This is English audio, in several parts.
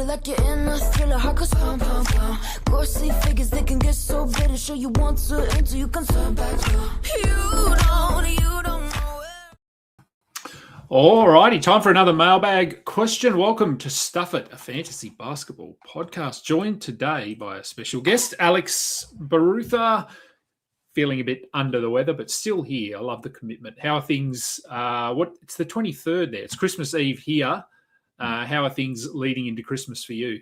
like you're in a thriller. Heart goes pound, pound, pound. Ghostly figures, they can get so bitter. Sure you want to until you can turn back. You don't know it. Alrighty, time for another mailbag question. Welcome to Stuff It, a fantasy basketball podcast. Joined today by a special guest, Alex Barutha. Feeling a bit under the weather, but still here. I love the commitment. How are things? It's the 23rd there. It's Christmas Eve here. How are things leading into Christmas for you?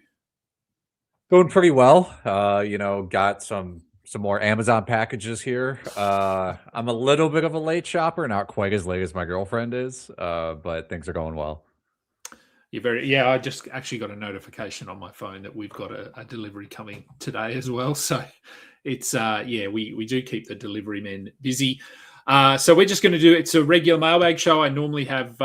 Going pretty well. Got some more Amazon packages here. I'm a little bit of a late shopper, not quite as late as my girlfriend is, but things are going well. I just actually got a notification on my phone that we've got a delivery coming today as well. So it's we do keep the delivery men busy. So we're just going to it's a regular mailbag show. I normally have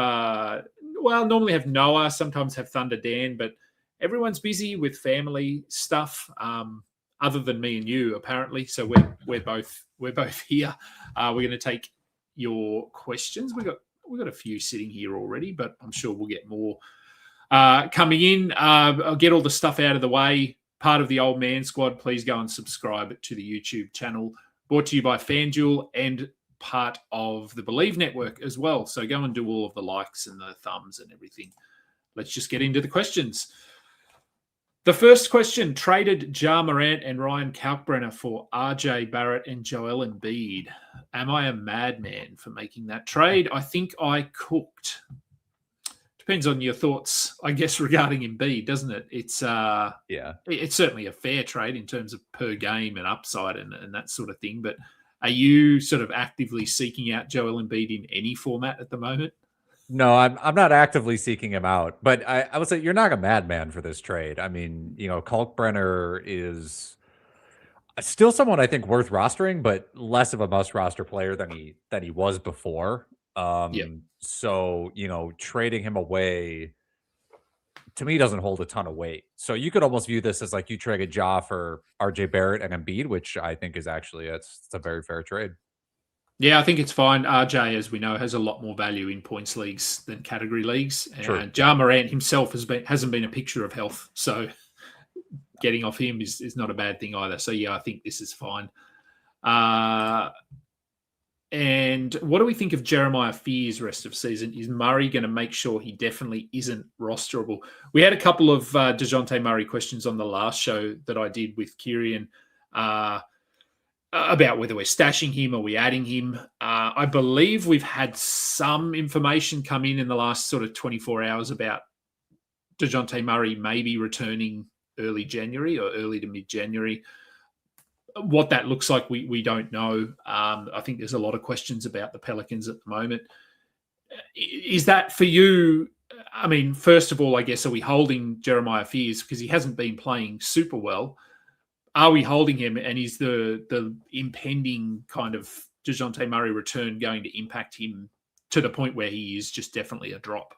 Noah, sometimes have Thunder Dan, but everyone's busy with family stuff. Other than me and you, apparently. So we're both here. We're going to take your questions. We've got a few sitting here already, but I'm sure we'll get more coming in. I'll get all the stuff out of the way. Part of the Old Man Squad, please go and subscribe to the YouTube channel. Brought to you by FanDuel and part of the Believe Network as well. So go and do all of the likes and the thumbs and everything. Let's just get into the questions. The first question, traded Ja Morant and Ryan Kalkbrenner for RJ Barrett and Joel Embiid. Am I a madman for making that trade? I think I cooked. Depends on your thoughts, I guess, regarding Embiid, doesn't it? It's certainly a fair trade in terms of per game and upside and that sort of thing. But are you sort of actively seeking out Joel Embiid in any format at the moment? No, I'm not actively seeking him out, but I would say you're not a madman for this trade. I mean, Kalkbrenner is still someone I think worth rostering, but less of a must roster player than he was before. So, trading him away to me doesn't hold a ton of weight. So you could almost view this as like you traded Ja for RJ Barrett and Embiid, which I think is actually it's a very fair trade. Yeah, I think it's fine. RJ, as we know, has a lot more value in points leagues than category leagues. And Ja Morant himself hasn't been a picture of health. So getting off him is not a bad thing either. So, yeah, I think this is fine. And what do we think of Jeremiah Fears rest of season? Is Murray going to make sure he definitely isn't rosterable? We had a couple of DeJounte Murray questions on the last show that I did with Kieran about whether we're stashing him or we adding him. I believe we've had some information come in the last sort of 24 hours about DeJounte Murray maybe returning early January or early to mid-January. What that looks like, we don't know. I think there's a lot of questions about the Pelicans at the moment. Is that for you? I mean, first of all, I guess, are we holding Jeremiah Fears because he hasn't been playing super well? Are we holding him, and is the impending kind of DeJounte Murray return going to impact him to the point where he is just definitely a drop?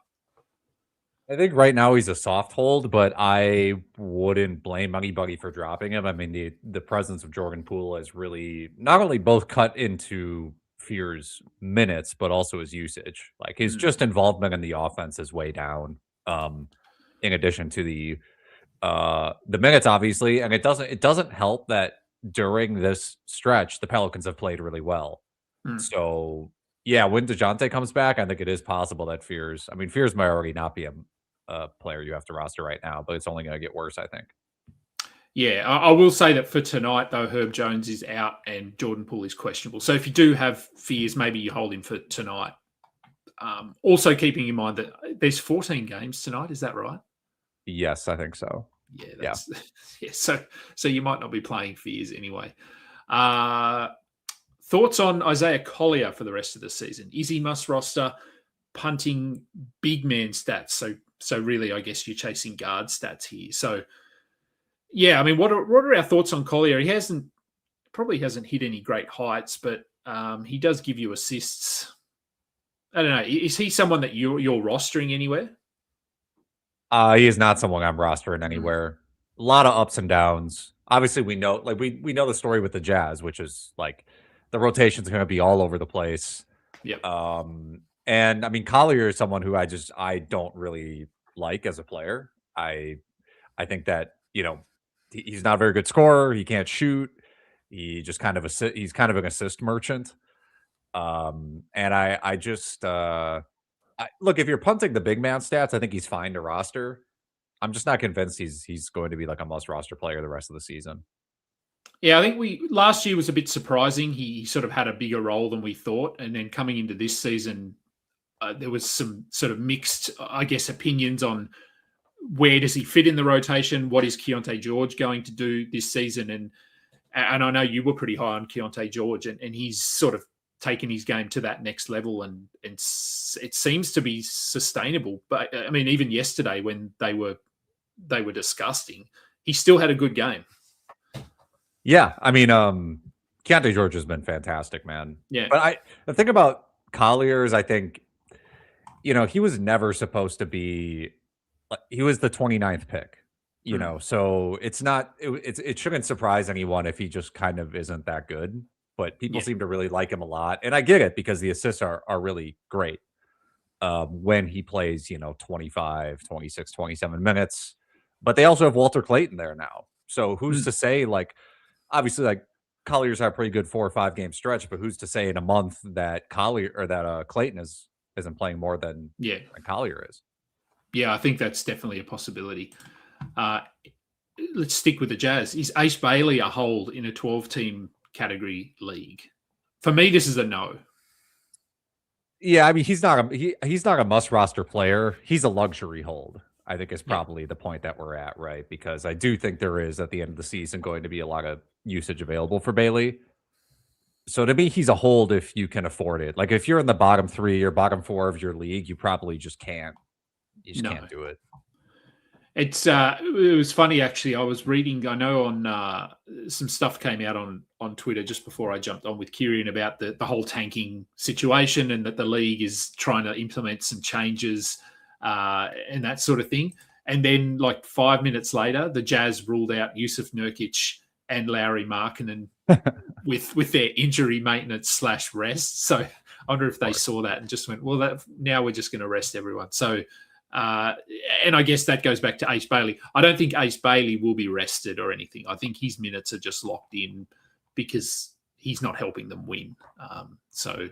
I think right now he's a soft hold, but I wouldn't blame anybody for dropping him. I mean, the presence of Jordan Poole has really not only both cut into Fear's minutes, but also his usage. Like his just involvement in the offense is way down. In addition to the minutes, obviously, and it doesn't help that during this stretch the Pelicans have played really well. So yeah, when DeJounte comes back, I think it is possible that Fears might already not be a player you have to roster right now, but it's only going to get worse, I think. Yeah, I will say that for tonight, though, Herb Jones is out and Jordan Poole is questionable. So if you do have Fears, maybe you hold him for tonight. Also keeping in mind that there's 14 games tonight, is that right? Yes, I think so. Yeah. So you might not be playing Fears anyway. Thoughts on Isaiah Collier for the rest of the season? Is he must roster, punting, big man stats? So really, I guess you're chasing guard stats here. So yeah, I mean, what are our thoughts on Collier? He probably hasn't hit any great heights, but he does give you assists. I don't know. Is he someone that you're rostering anywhere? He is not someone I'm rostering anywhere. A lot of ups and downs. Obviously, we know the story with the Jazz, which is like the rotation's going to be all over the place. Yep. And I mean, Collier is someone who I don't really like as a player. I I think that, he's not a very good scorer. He can't shoot. He just he's kind of an assist merchant. And I just, look, if you're punting the big man stats, I think he's fine to roster. I'm just not convinced he's going to be like a must roster player the rest of the season. Yeah, I think last year was a bit surprising. He sort of had a bigger role than we thought. And then coming into this season, there was some sort of mixed, I guess, opinions on where does he fit in the rotation? What is Keontae George going to do this season? And I know you were pretty high on Keontae George, and he's sort of taken his game to that next level, and it seems to be sustainable. But I mean, even yesterday when they were disgusting, he still had a good game. Yeah, I mean, Keontae George has been fantastic, man. Yeah, but the thing about Collier is, I think, he was never supposed to be. He was the 29th pick, so it's not. It shouldn't surprise anyone if he just kind of isn't that good. But people seem to really like him a lot, and I get it because the assists are really great when he plays, 25, 26, 27 minutes. But they also have Walter Clayton there now, so who's to say? Like, obviously, like Collier's had a pretty good 4 or 5 game stretch, but who's to say in a month that Clayton isn't playing more than Collier is? Yeah, I think that's definitely a possibility. Let's stick with the Jazz. Is Ace Bailey a hold in a 12-team category league? For me, this is a no. Yeah, I mean, he's not a must roster player. He's a luxury hold, I think, is probably the point that we're at, right? Because I do think there is, at the end of the season, going to be a lot of usage available for Bailey. So to me, he's a hold if you can afford it. Like, if you're in the bottom 3 or bottom 4 of your league, you probably just can't. You just can't do it. It was funny, actually. I was reading, I know on some stuff came out on Twitter just before I jumped on with Kieran about the whole tanking situation, and that the league is trying to implement some changes and that sort of thing. And then like 5 minutes later, the Jazz ruled out Yusuf Nurkic and Lauri Markkanen with their injury maintenance / rest. So I wonder if they saw that and just went, well, now we're just going to rest everyone. So, and I guess that goes back to Ace Bailey. I don't think Ace Bailey will be rested or anything. I think his minutes are just locked in because he's not helping them win. So,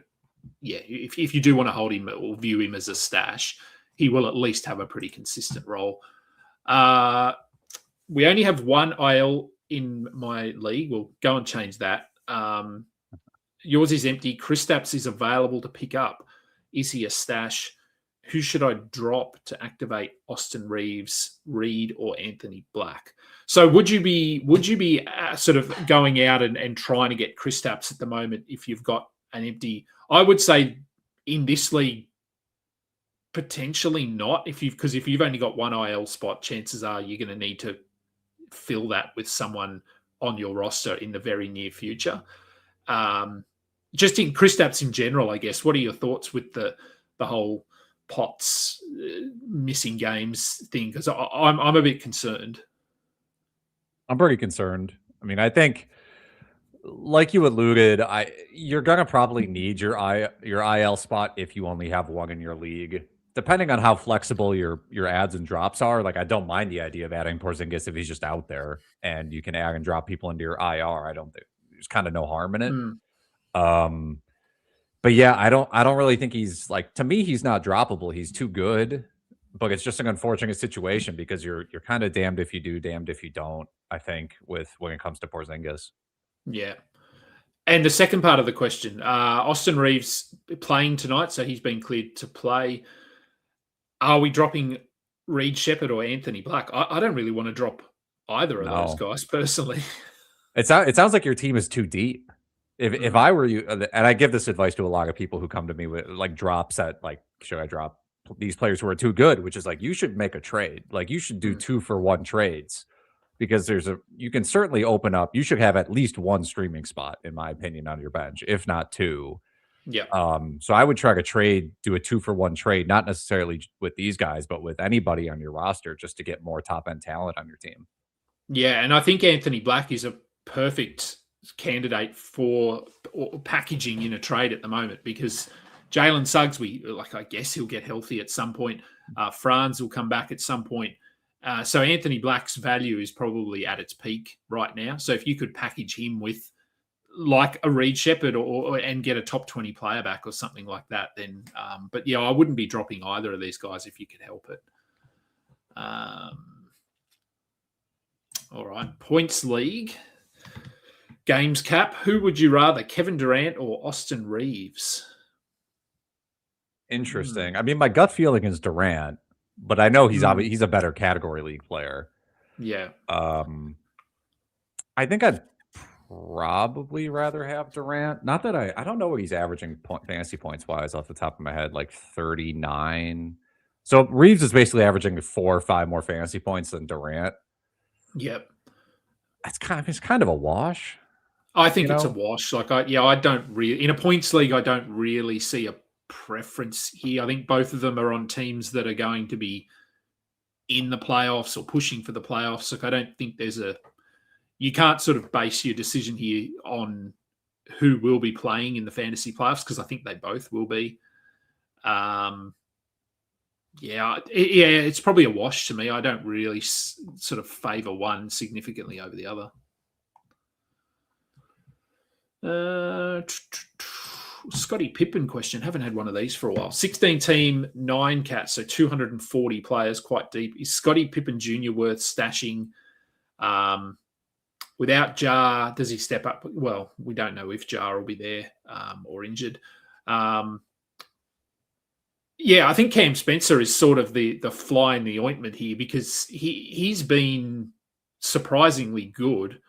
yeah, if you do want to hold him or view him as a stash, he will at least have a pretty consistent role. We only have one IL in my league. We'll go and change that. Yours is empty. Kristaps is available to pick up. Is he a stash? Who should I drop to activate Austin Reeves, Reed, or Anthony Black? So would you be sort of going out and trying to get Kristaps at the moment if you've got an empty? I would say in this league, potentially not. Because if you've only got one IL spot, chances are you're going to need to fill that with someone on your roster in the very near future. Just in Kristaps in general, I guess. What are your thoughts with the whole Potts missing games thing? Because I'm a bit concerned. I'm pretty concerned. I mean, I think, like you alluded, you're gonna probably need your IL spot if you only have one in your league. Depending on how flexible your adds and drops are, like I don't mind the idea of adding Porzingis if he's just out there and you can add and drop people into your IR. I don't think there's kind of no harm in it. But yeah, I don't really think he's to me, he's not droppable. He's too good, but it's just an unfortunate situation because you're kind of damned if you do, damned if you don't, I think, when it comes to Porzingis. Yeah. And the second part of the question, Austin Reeves playing tonight, so he's been cleared to play. Are we dropping Reed Shepherd or Anthony Black? I don't really want to drop either of those guys personally. It sounds like your team is too deep. If I were you, and I give this advice to a lot of people who come to me with drops at should I drop these players who are too good? Which is you should make a trade. You should do 2-for-1 trades because you can certainly open up. You should have at least one streaming spot, in my opinion, on your bench, if not 2. Yeah. So I would try to do a 2-for-1 trade, not necessarily with these guys, but with anybody on your roster, just to get more top end talent on your team. Yeah, and I think Anthony Black is a perfect candidate for packaging in a trade at the moment because Jalen Suggs, I guess he'll get healthy at some point. Franz will come back at some point. So Anthony Black's value is probably at its peak right now. So if you could package him with like a Reed Shepherd and get a top 20 player back or something like that, then but yeah, I wouldn't be dropping either of these guys if you could help it. All right, points league. Games cap. Who would you rather, Kevin Durant or Austin Reeves? Interesting. I mean, my gut feeling is Durant, but I know he's a better category league player. Yeah. I think I'd probably rather have Durant. Not that I don't know what he's averaging fantasy points wise off the top of my head, like 39. So Reeves is basically averaging 4 or 5 more fantasy points than Durant. Yep. It's kind of a wash. I think it's a wash. Like I don't really, in a points league, I don't really see a preference here. I think both of them are on teams that are going to be in the playoffs or pushing for the playoffs. Like I don't think you can't sort of base your decision here on who will be playing in the fantasy playoffs, because I think they both will be. It's probably a wash to me. I don't really sort of favor one significantly over the other. Scotty Pippen question. Haven't had one of these for a while. 16-team, 9 cats, so 240 players, quite deep. Is Scotty Pippen Jr. worth stashing? Without Jar, does he step up? Well, we don't know if Jar will be there or injured. I think Cam Spencer is sort of the fly in the ointment here, because he's been surprisingly good.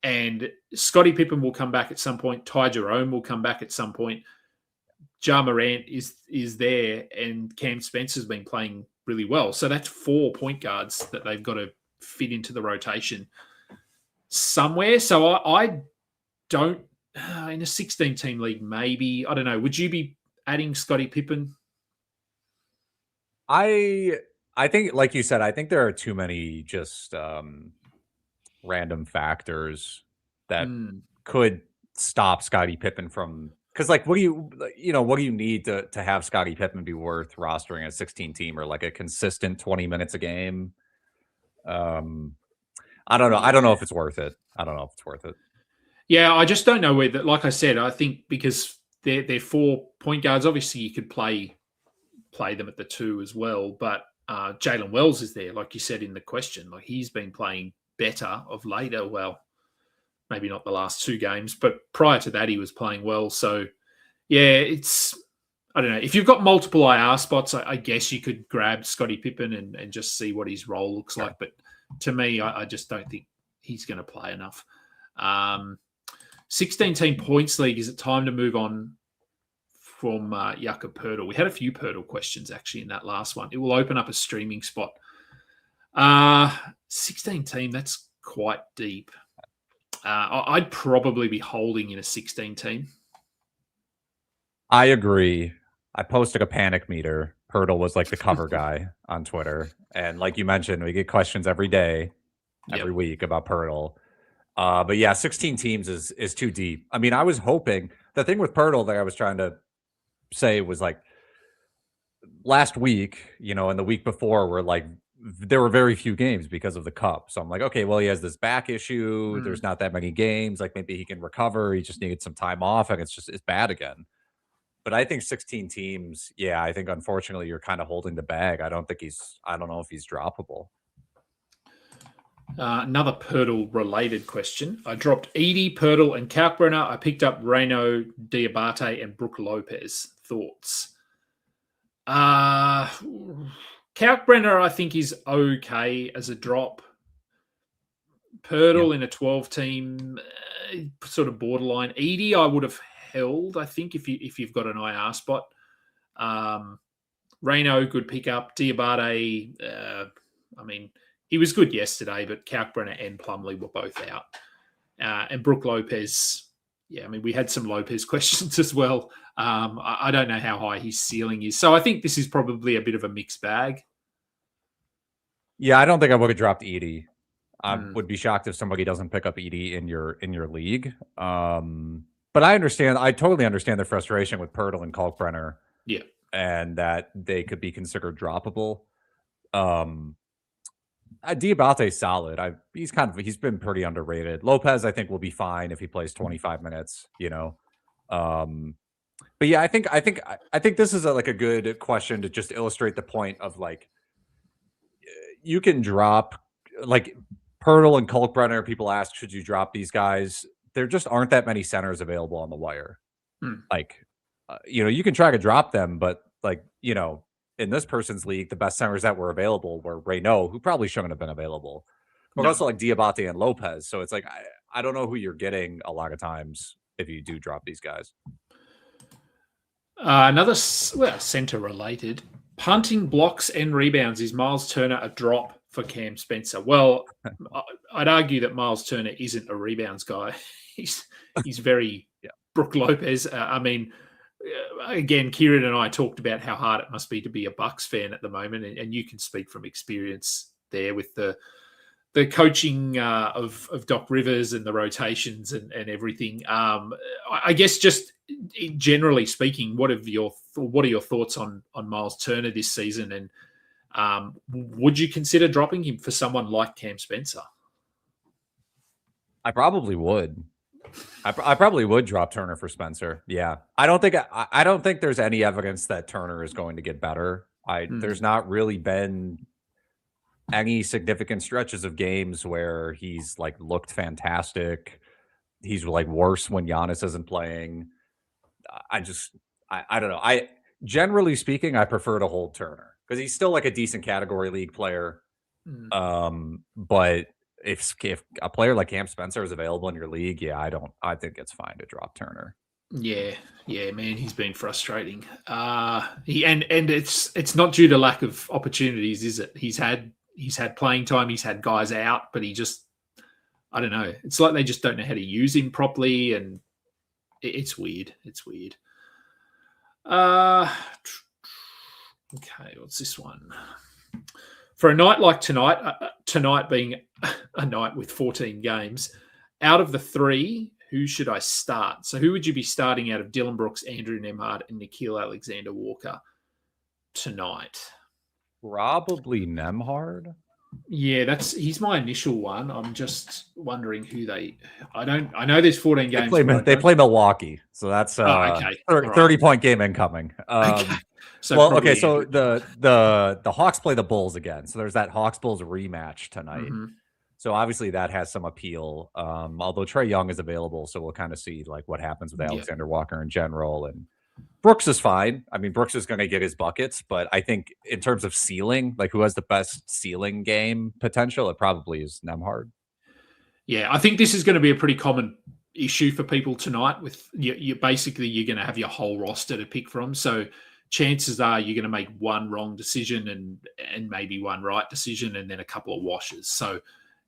And Scottie Pippen will come back at some point. Ty Jerome will come back at some point. Ja Morant is there, and Cam Spencer's been playing really well. So that's 4 point guards that they've got to fit into the rotation somewhere. So I don't, in a 16-team league, maybe, I don't know. Would you be adding Scottie Pippen? I think, like you said, I think there are too many just random factors that could stop Scottie Pippen from, because like what do you need to have Scottie Pippen be worth rostering a 16 team or like a consistent 20 minutes a game? I don't know. I don't know if it's worth it. Yeah, I just don't know whether, like I said, I think because they're 4 point guards, obviously you could play them at the 2 as well, but Jalen Wells is there, like you said in the question. Like he's been playing better of later. Well, maybe not the last 2 games, but prior to that he was playing well. So yeah, I don't know. If you've got multiple IR spots, I guess you could grab Scottie Pippen and just see what his role looks like. But to me, I just don't think he's going to play enough. 16-team points league, is it time to move on from Jakob Poeltl? We had a few Poeltl questions actually in that last one. It will open up a streaming spot. 16-team, that's quite deep. I'd probably be holding in a 16-team. I agree. I posted a panic meter. Poeltl was like the cover guy on Twitter. And like you mentioned, we get questions every day, every week about Poeltl. But yeah, 16 teams is too deep. I mean, I was hoping, the thing with Poeltl that I was trying to say was like last week, and the week before were like, there were very few games because of the cup. So I'm like, okay, well, he has this back issue. There's not that many games. Like maybe he can recover. He just needed some time off, and it's bad again. But I think 16 teams, I think unfortunately you're kind of holding the bag. I don't know if he's droppable. Another Poeltl related question. I dropped Edie, Poeltl, and Kalkbrenner. I picked up Reno, Diabate, and Brook Lopez. Thoughts? Kalkbrenner, I think, is okay as a drop. Poeltl in a 12-team, sort of borderline. Edie, I would have held, I think, if you've got an IR spot. Reno, good pickup. Diabate, I mean, he was good yesterday, but Kalkbrenner and Plumlee were both out. And Brook Lopez, I mean, we had some Lopez questions as well. I don't know how high his ceiling is. So I think this is probably a bit of a mixed bag. Yeah, I don't think I would have dropped Edie. I would be shocked if somebody doesn't pick up Edie in your league. But I totally understand the frustration with Poeltl and Kalkbrenner. Yeah. And that they could be considered droppable. Diabate's solid. He's been pretty underrated. Lopez, I think, will be fine if he plays 25 minutes. But yeah, I think this is like a good question to just illustrate the point of like you can drop like Pirtle and Kalkbrenner. People ask, should you drop these guys? There just aren't that many centers available on the wire. Like, you can try to drop them, but like, in this person's league, the best centers that were available were Reynaud, who probably shouldn't have been available, but also like Diabate and Lopez. So it's like, I don't know who you're getting a lot of times if you do drop these guys. Another center related punting, blocks, and rebounds. Is Miles Turner a drop for Cam Spencer? Well, I'd argue that Miles Turner isn't a rebounds guy. He's very Brook Lopez. Again, Kieran and I talked about how hard it must be to be a Bucks fan at the moment, and you can speak from experience there with the coaching of Doc Rivers and the rotations and everything. I guess just generally speaking, what are your thoughts on Miles Turner this season, and would you consider dropping him for someone like Cam Spencer? I probably would. I probably would drop Turner for Spencer. Yeah, I don't think there's any evidence that Turner is going to get better. There's not really been any significant stretches of games where he's like looked fantastic. He's like worse when Giannis isn't playing. I don't know. Generally speaking, I prefer to hold Turner because he's still like a decent category league player. But if a player like Cam Spencer is available in your league, I think it's fine to drop Turner. Yeah, man, he's been frustrating. And it's not due to lack of opportunities, is it? He's had playing time, he's had guys out, but I don't know. It's like they just don't know how to use him properly, and it's weird. It's weird. Okay, what's this one? For a night like tonight being a night with 14 games, out of the three, who should I start? So who would you be starting out of Dylan Brooks, Andrew Nembhard, and Nickeil Alexander-Walker tonight? Probably Nembhard. Yeah, he's my initial one. I'm just wondering I know there's 14 games. They play Milwaukee, so that's okay. 30-point game incoming. Okay. So the Hawks play the Bulls again. So there's that Hawks Bulls rematch tonight. Mm-hmm. So obviously that has some appeal. Although Trae Young is available, so we'll kind of see like what happens with Alexander Walker in general. And Brooks is fine. I mean, Brooks is going to get his buckets, but I think in terms of ceiling, like who has the best ceiling game potential, it probably is Nembhard. Yeah, I think this is going to be a pretty common issue for people tonight. With you're going to have your whole roster to pick from. So chances are you're going to make one wrong decision and maybe one right decision, and then a couple of washes. So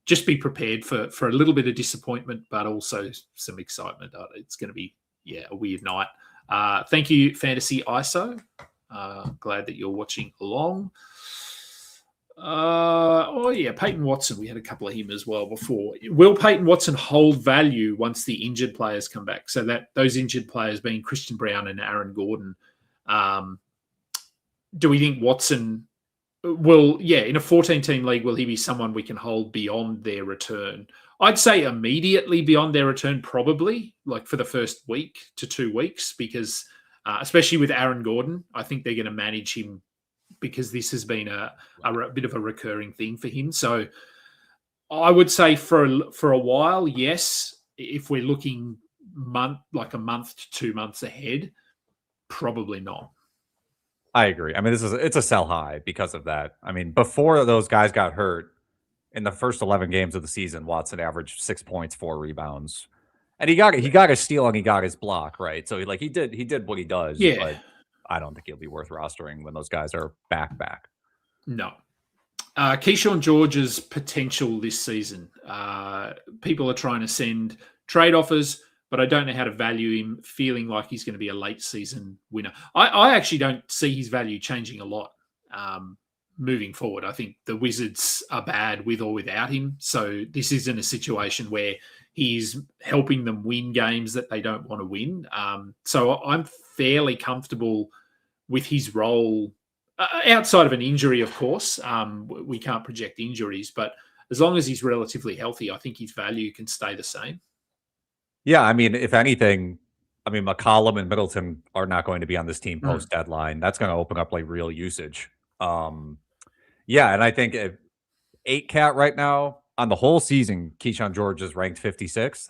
just be prepared for a little bit of disappointment, but also some excitement. It's going to be a weird night. Thank you, Fantasy ISO. Glad that you're watching along. Peyton Watson. We had a couple of him as well before. Will Peyton Watson hold value once the injured players come back? So that those injured players being Christian Brown and Aaron Gordon. Do we think Watson will, in a 14-team league, will he be someone we can hold beyond their return? I'd say immediately beyond their return, probably, like for the first week to 2 weeks, because especially with Aaron Gordon, I think they're going to manage him because this has been a bit of a recurring thing for him. So I would say for a while, yes. If we're looking a month to 2 months ahead, probably not. I agree. I mean, it's a sell high because of that. I mean, before those guys got hurt, in the first 11 games of the season, Watson averaged 6 points, 4 rebounds, and he got his steal and he got his block, right? So he did what he does. Yeah. But I don't think he'll be worth rostering when those guys are back. No. Keyshawn George's potential this season. People are trying to send trade offers, but I don't know how to value him, feeling like he's going to be a late season winner. I actually don't see his value changing a lot moving forward. I think the Wizards are bad with or without him. So this isn't a situation where he's helping them win games that they don't want to win. So I'm fairly comfortable with his role outside of an injury, of course. We can't project injuries, but as long as he's relatively healthy, I think his value can stay the same. Yeah, I mean, if anything, I mean, McCollum and Middleton are not going to be on this team post deadline. That's going to open up like real usage. Yeah, and I think 8-cat right now on the whole season, Keyshawn George is ranked 56th.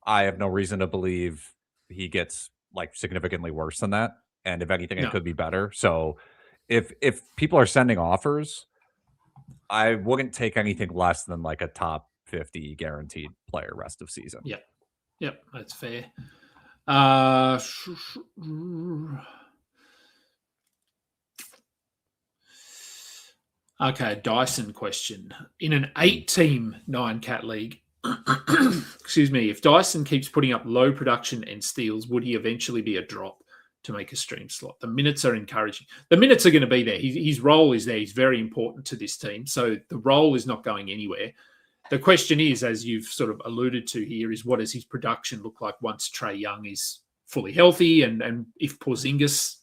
I have no reason to believe he gets like significantly worse than that. And if anything, it could be better. So if people are sending offers, I wouldn't take anything less than like a top 50 guaranteed player rest of season. Yep, that's fair. Okay, Dyson question. In an 8-team 9-cat league, excuse me, if Dyson keeps putting up low production and steals, would he eventually be a drop to make a stream slot? The minutes are encouraging. The minutes are going to be there. His role is there. He's very important to this team. So the role is not going anywhere. The question is, as you've sort of alluded to here, is what does his production look like once Trae Young is fully healthy? And if Porzingis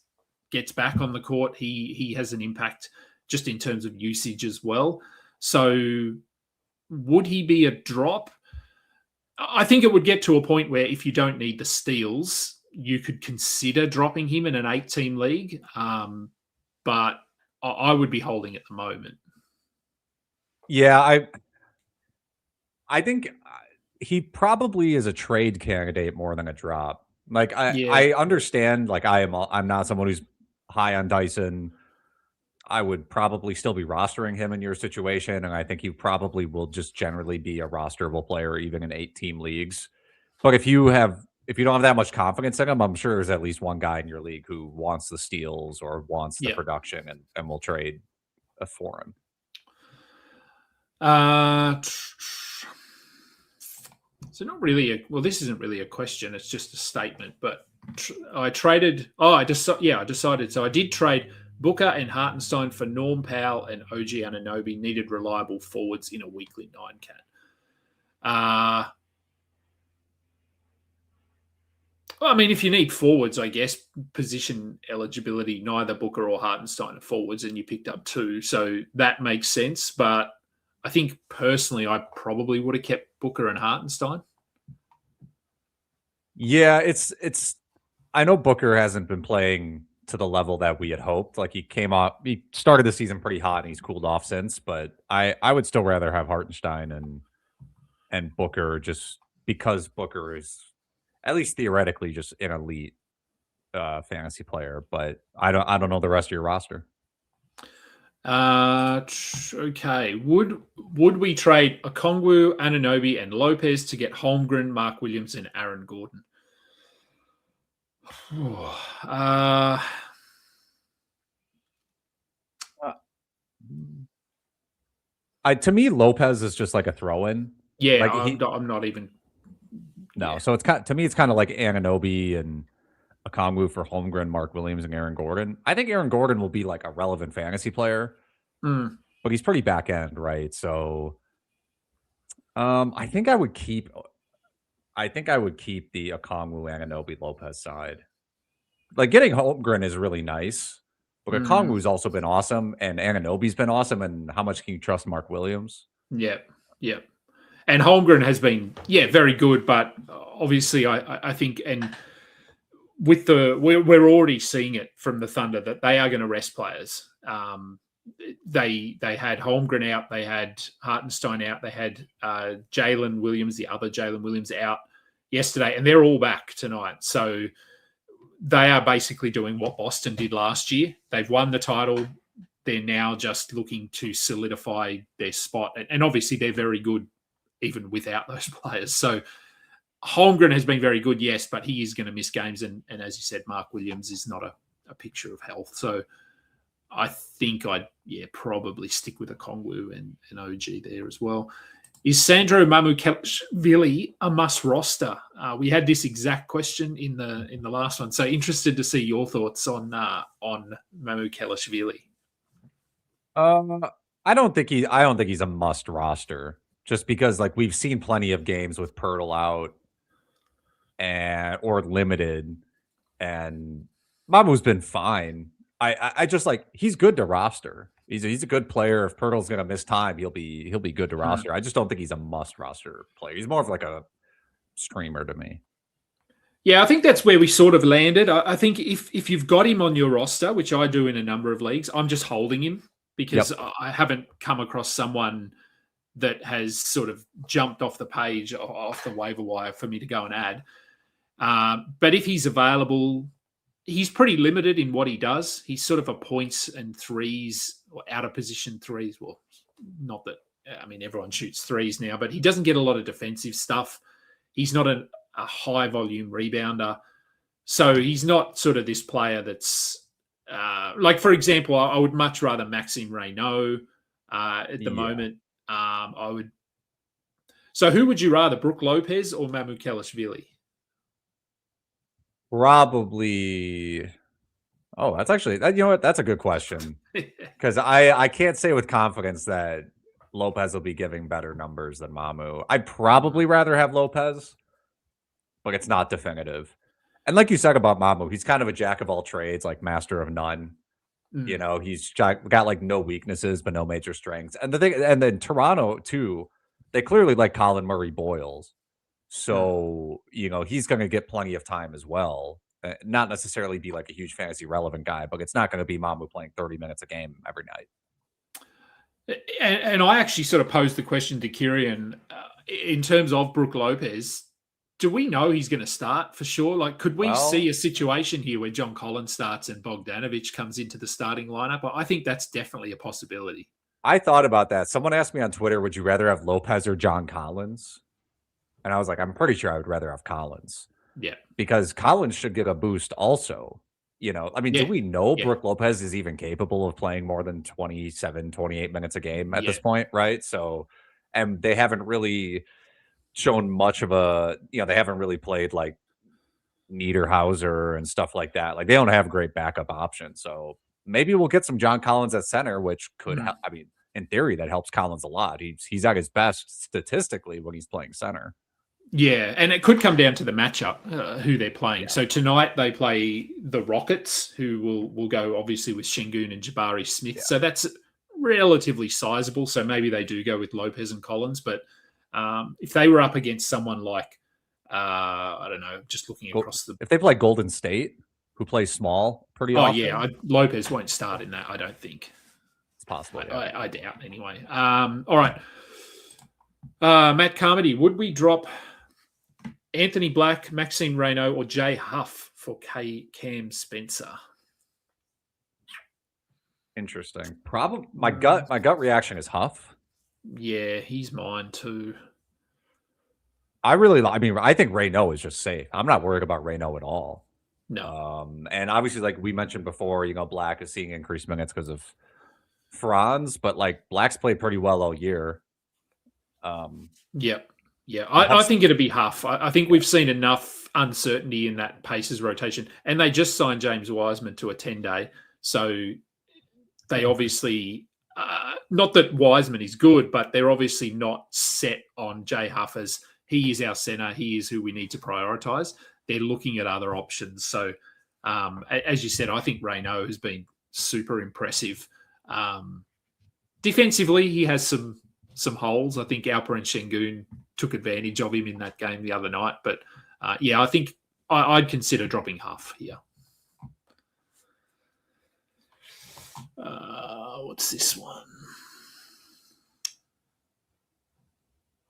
gets back on the court, he has an impact just in terms of usage as well. So would he be a drop? I think it would get to a point where if you don't need the steals, you could consider dropping him in an 8-team league. But I would be holding at the moment. Yeah, I think he probably is a trade candidate more than a drop. Like I understand, like I'm not someone who's high on Dyson. I would probably still be rostering him in your situation, and I think he probably will just generally be a rosterable player even in 8-team leagues. But if you don't have that much confidence in him, I'm sure there's at least one guy in your league who wants the steals or wants the production and will trade for him. So not really this isn't really a question, it's just a statement, but I decided. So I did trade Booker and Hartenstein for Norm Powell and OG Anunoby. Needed reliable forwards in a weekly 9-cat. I mean, if you need forwards, I guess, position eligibility, neither Booker or Hartenstein are forwards, and you picked up 2. So that makes sense. But I think personally, I probably would have kept Booker and Hartenstein. Yeah, it's. I know Booker hasn't been playing to the level that we had hoped. Like he started the season pretty hot and he's cooled off since. But I would still rather have Hartenstein and Booker, just because Booker is at least theoretically just an elite fantasy player. But I don't know the rest of your roster. Okay. Would we trade Okongwu, Anunoby, and Lopez to get Holmgren, Mark Williams, and Aaron Gordon? To me, Lopez is just like a throw-in. Yeah, like I'm not even. No, so it's to me, it's kind of like Anunoby and Okongwu for Holmgren, Mark Williams, and Aaron Gordon. I think Aaron Gordon will be like a relevant fantasy player, but he's pretty back end, right? So, I think I would keep the Okongwu, Anunoby, Lopez side. Like getting Holmgren is really nice, but Okongwu's also been awesome, and Anunoby's been awesome. And how much can you trust Mark Williams? Yep. And Holmgren has been, very good, but obviously I think, and with we're already seeing it from the Thunder that they are going to rest players. They had Holmgren out, they had Hartenstein out, they had Jalen Williams, the other Jalen Williams, out yesterday, and they're all back tonight. So they are basically doing what Boston did last year. They've won the title. They're now just looking to solidify their spot, and obviously they're very good even without those players. So Holmgren has been very good, yes, but he is going to miss games. And as you said, Mark Williams is not a picture of health. So I think I'd probably stick with Okongwu and OG there as well. Is Sandro Mamukelashvili a must roster? We had this exact question in the last one. So interested to see your thoughts on Mamukelashvili. I don't think he's a must roster, just because like we've seen plenty of games with Poeltl out or limited, and Mamu's been fine. I just like he's good to roster. He's a good player. If Pirtle's gonna miss time, he'll be good to roster. I just don't think he's a must roster player. He's more of like a streamer to me. Yeah, I think that's where we sort of landed. I think if you've got him on your roster, which I do in a number of leagues, I'm just holding him because I haven't come across someone that has sort of jumped off the page, off the waiver wire for me to go and add. But if he's available, he's pretty limited in what he does. He's sort of a points and threes or out of position threes. Well, not that, I mean, everyone shoots threes now, but he doesn't get a lot of defensive stuff. He's not a high volume rebounder. So he's not sort of this player that's like, for example, I would much rather Maxime Reynaud at the moment. I would. So who would you rather, Brook Lopez or Mamukelashvili? Probably. Oh, that's actually, you know what? That's a good question. Because I can't say with confidence that Lopez will be giving better numbers than Mamu. I'd probably rather have Lopez, but it's not definitive. And like you said about Mamu, he's kind of a jack of all trades, like master of none. You know, he's got like no weaknesses, but no major strengths. And the thing, and then Toronto too, they clearly like Colin Murray Boyles. So, you know, he's going to get plenty of time as well. Not necessarily be like a huge fantasy relevant guy, but it's not going to be Mamu playing 30 minutes a game every night. And I actually sort of posed the question to Kieran in terms of Brook Lopez. Do we know he's going to start for sure? Like, could we see a situation here where John Collins starts and Bogdanovic comes into the starting lineup? I think that's definitely a possibility. I thought about that. Someone asked me on Twitter, would you rather have Lopez or John Collins? And I was like, I'm pretty sure I would rather have Collins. Yeah. Because Collins should get a boost also. You know, I mean, do we know Brook Lopez is even capable of playing more than 27, 28 minutes a game at this point, right? So, and they haven't really shown much of a, you know, they haven't really played like Niederhauser and stuff like that. Like they don't have great backup options. So maybe we'll get some John Collins at center, which could help. I mean, in theory, that helps Collins a lot. He's at his best statistically when he's playing center. Yeah, and it could come down to the matchup, who they're playing. Yeah. So tonight they play the Rockets, who will go obviously with Şengün and Jabari Smith. Yeah. So that's relatively sizable. So maybe they do go with Lopez and Collins. But if they were up against someone like, I don't know, just looking across the... If they play Golden State, who plays small pretty often. Oh, yeah, Lopez won't start in that, I don't think. It's possible. I doubt anyway. All right. Matt Carmody, would we drop Anthony Black, Maxime Reynaud, or Jay Huff for Cam Spencer? Interesting. Probably my gut reaction is Huff. Yeah, he's mine too. I think Reynaud is just safe. I'm not worried about Reynaud at all. No. And obviously, like we mentioned before, you know, Black is seeing increased minutes because of Franz, but like Black's played pretty well all year. Yep. Yeah, I think it'd be Huff. I think we've seen enough uncertainty in that Pacers rotation. And they just signed James Wiseman to a 10-day. So they obviously, not that Wiseman is good, but they're obviously not set on Jay Huff as he is our center. He is who we need to prioritize. They're looking at other options. So as you said, I think Reynaud has been super impressive. Defensively, he has some holes. I think Alperen Şengün took advantage of him in that game the other night. But yeah, I think I'd consider dropping Huff here. What's this one?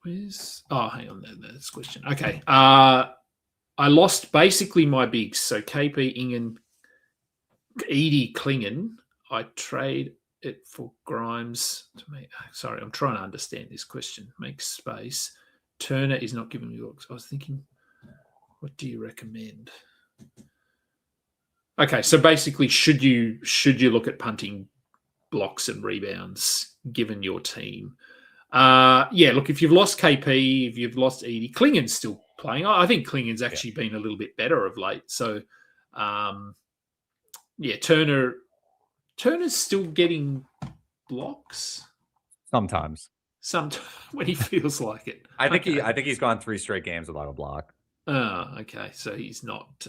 Hang on, that's a question. Okay. I lost basically my bigs. So KP, Ingen, Edie, Klingen. I trade it for Grimes to make. Sorry, I'm trying to understand this question. Make space. Turner is not giving me looks. I was thinking, what do you recommend? Okay, so basically, should you look at punting blocks and rebounds given your team? Yeah, look, if you've lost KP, if you've lost Edie, Klingen's still playing. I think Klingen's actually been a little bit better of late. So, yeah, Turner's still getting blocks. Sometimes when he feels like it. I think he's gone 3 straight games without a block. Oh, okay. So he's not.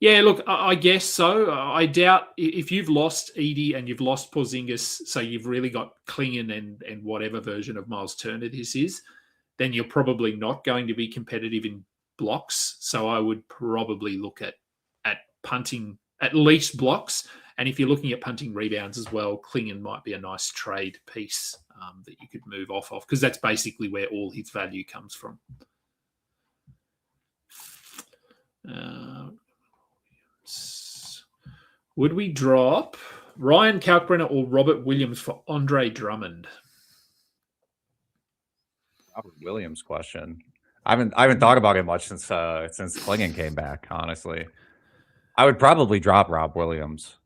Yeah, look, I guess so. I doubt if you've lost Edie and you've lost Porzingis, so you've really got Klingon and whatever version of Miles Turner this is, then you're probably not going to be competitive in blocks. So I would probably look at punting at least blocks. And if you're looking at punting rebounds as well, Klingon might be a nice trade piece that you could move off of, because that's basically where all his value comes from. Would we drop Ryan Kalkbrenner or Robert Williams for Andre Drummond? Robert Williams question. I haven't thought about it much since Klingon came back. Honestly, I would probably drop Rob Williams.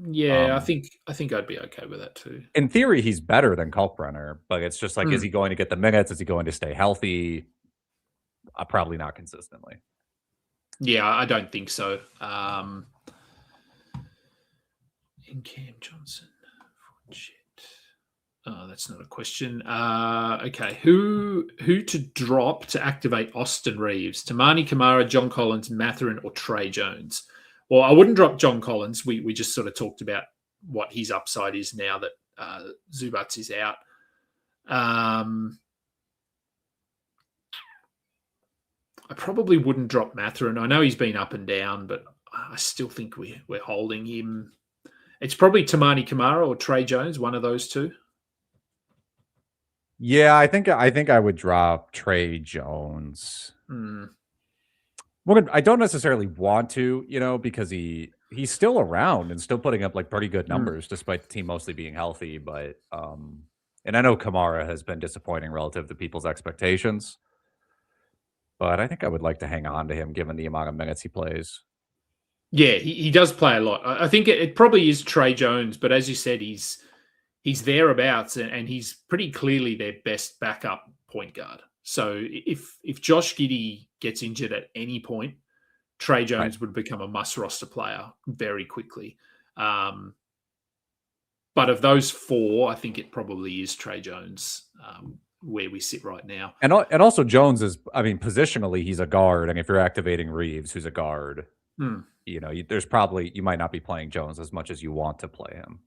Yeah, I think I'd be okay with that too. In theory, he's better than Kalkbrenner, but it's just like, is he going to get the minutes? Is he going to stay healthy? Probably not consistently. Yeah, I don't think so. In Cam Johnson. Shit. Oh, that's not a question. Okay, who to drop to activate Austin Reeves? Tamani Kamara, John Collins, Mathurin, or Trey Jones? Well, I wouldn't drop John Collins. We just sort of talked about what his upside is now that Zubats is out. I probably wouldn't drop Mathurin. I know he's been up and down, but I still think we're holding him. It's probably Tamani Kamara or Trey Jones, one of those two. Yeah, I think I would drop Trey Jones. Well, I don't necessarily want to, because he's still around and still putting up like pretty good numbers despite the team mostly being healthy. But and I know Kamara has been disappointing relative to people's expectations. But I think I would like to hang on to him given the amount of minutes he plays. Yeah, he does play a lot. I think it probably is Trey Jones, but as you said, he's thereabouts, and he's pretty clearly their best backup point guard. So if Josh Giddey gets injured at any point, Trey Jones would become a must-roster player very quickly. But of those four, I think it probably is Trey Jones where we sit right now. And also Jones is, positionally, he's a guard. And if you're activating Reeves, who's a guard, there's probably, you might not be playing Jones as much as you want to play him.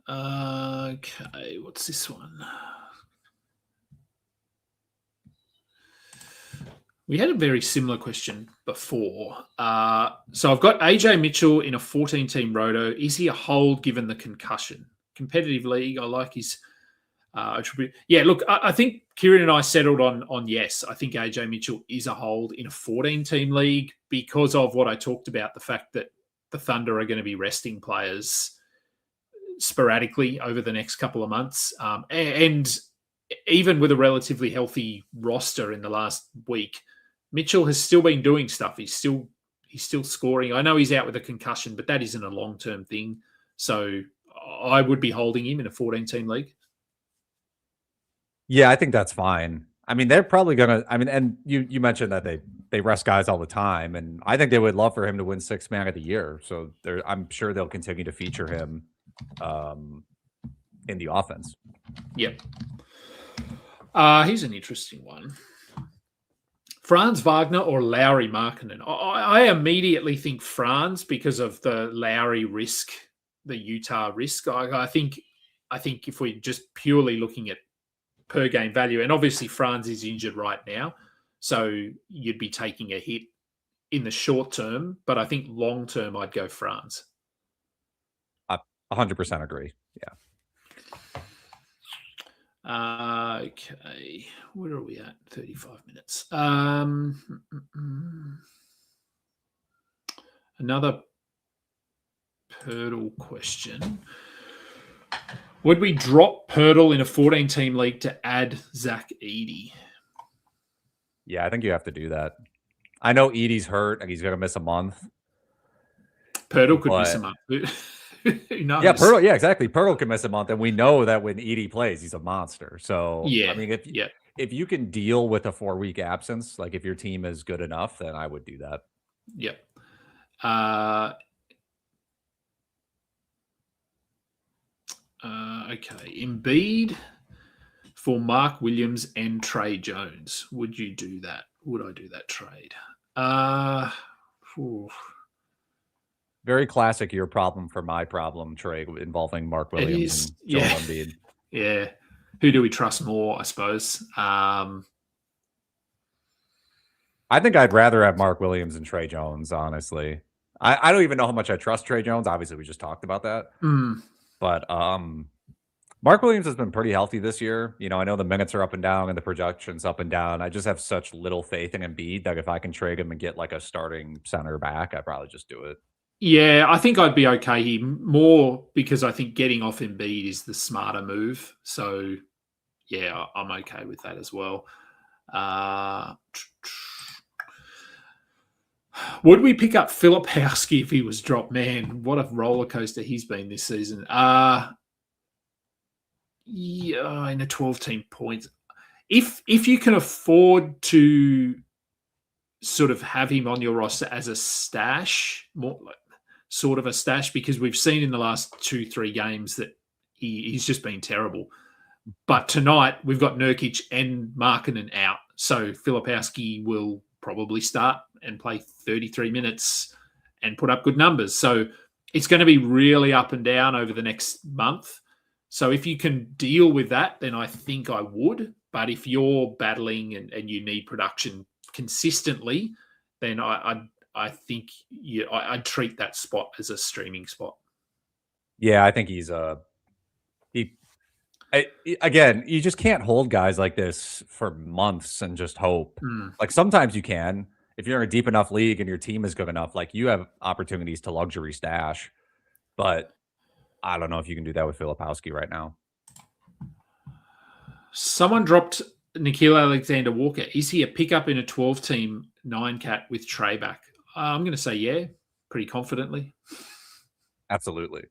Okay, what's this one? We had a very similar question before. So I've got AJ Mitchell in a 14-team roto. Is he a hold given the concussion? Competitive league, I like his attribute. Yeah, look, I think Kieran and I settled on yes. I think AJ Mitchell is a hold in a 14-team league because of what I talked about, the fact that the Thunder are going to be resting players sporadically over the next couple of months. And even with a relatively healthy roster in the last week, Mitchell has still been doing stuff. He's still scoring. I know he's out with a concussion, but that isn't a long-term thing. So I would be holding him in a 14-team league. Yeah, I think that's fine. They're probably going to, and you mentioned that they rest guys all the time, and I think they would love for him to win Sixth Man of the Year. So I'm sure they'll continue to feature him in the offense. Yep. Here's an interesting one. Franz Wagner or Lauri Markkanen? I immediately think Franz because of the Lauri risk, the Utah risk. I think if we're just purely looking at per game value, and obviously Franz is injured right now, so you'd be taking a hit in the short term, but I think long term I'd go Franz. 100% agree. Yeah. Okay, where are we at? 35 minutes. Another Poeltl question. Would we drop Poeltl in a 14-team league to add Zach Edey? Yeah, I think you have to do that. I know Edey's hurt and he's going to miss a month. Poeltl could miss a month. Who knows? Yeah, Poeltl. Yeah, exactly. Poeltl can miss a month, and we know that when Edey plays, he's a monster. So, yeah, if you can deal with a 4-week absence, like if your team is good enough, then I would do that. Yep. Okay, Embiid for Mark Williams and Trey Jones. Would you do that? Would I do that trade? Ooh. Very classic your problem for my problem trade involving Mark It Williams is, and Joel yeah. Embiid. Yeah. Who do we trust more, I suppose? I think I'd rather have Mark Williams and Trey Jones, honestly. I don't even know how much I trust Trey Jones. Obviously, we just talked about that. But Mark Williams has been pretty healthy this year. You know, I know the minutes are up and down and the projections up and down. I just have such little faith in Embiid that if I can trade him and get like a starting center back, I'd probably just do it. Yeah, I think I'd be okay here more because I think getting off Embiid is the smarter move. So, yeah, I'm okay with that as well. Would we pick up Filipowski if he was dropped? Man, what a roller coaster he's been this season. Yeah, in a 12-team points. If you can afford to sort of have him on your roster as a stash, more like sort of a stash, because we've seen in the last 2-3 games that he's just been terrible. But tonight we've got Nurkic and Markkanen out, so Filipowski will probably start and play 33 minutes and put up good numbers. So it's going to be really up and down over the next month. So if you can deal with that, then I think I would. But if you're battling and you need production consistently, then I think I'd treat that spot as a streaming spot. Yeah, I think again, you just can't hold guys like this for months and just hope. Like sometimes you can. If you're in a deep enough league and your team is good enough, like you have opportunities to luxury stash. But I don't know if you can do that with Filipowski right now. Someone dropped Nickeil Alexander-Walker. Is he a pickup in a 12-team 9-cat with Trey back? I'm going to say yeah, pretty confidently. Absolutely.